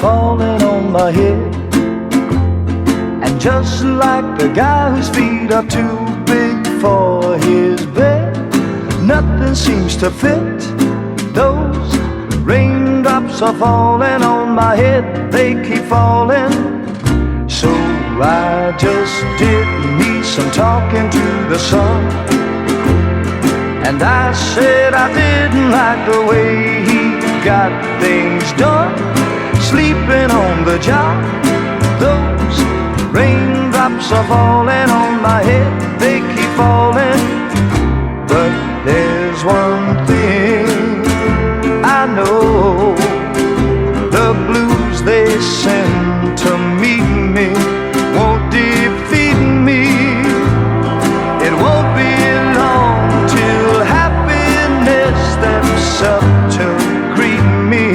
falling on my head. And just like the guy whose feet are too big for his bed, nothing seems to fit. Those raindrops are falling on my head, they keep falling. So I just did me some talking to the sun, and I said I didn't like the way he got things done, sleeping on the job. Those raindrops are falling on my head, they keep falling. But there's one thing I know, the blues they send to meet me won't defeat me. It won't be long till happiness steps up to greet me.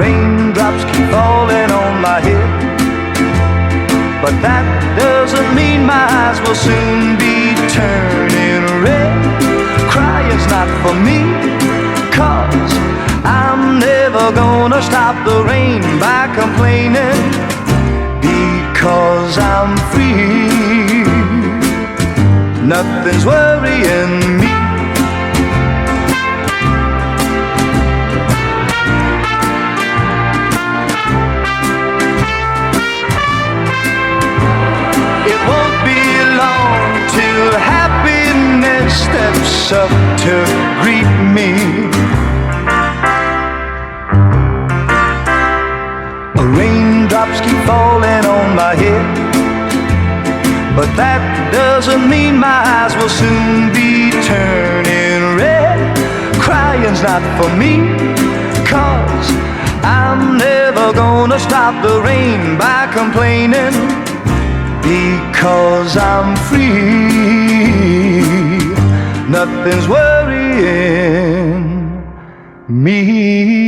Raindrops keep falling on my head, but that doesn't mean my eyes will soon be turning red. Crying's not for me, 'cause I'm never gonna stop the rain by complaining, because I'm free. Nothing's worrying me. Happiness steps up to greet me. Raindrops keep falling on my head, but that doesn't mean my eyes will soon be turning red. Crying's not for me, 'cause I'm never gonna stop the rain by complaining, because I'm free. Nothing's worrying me.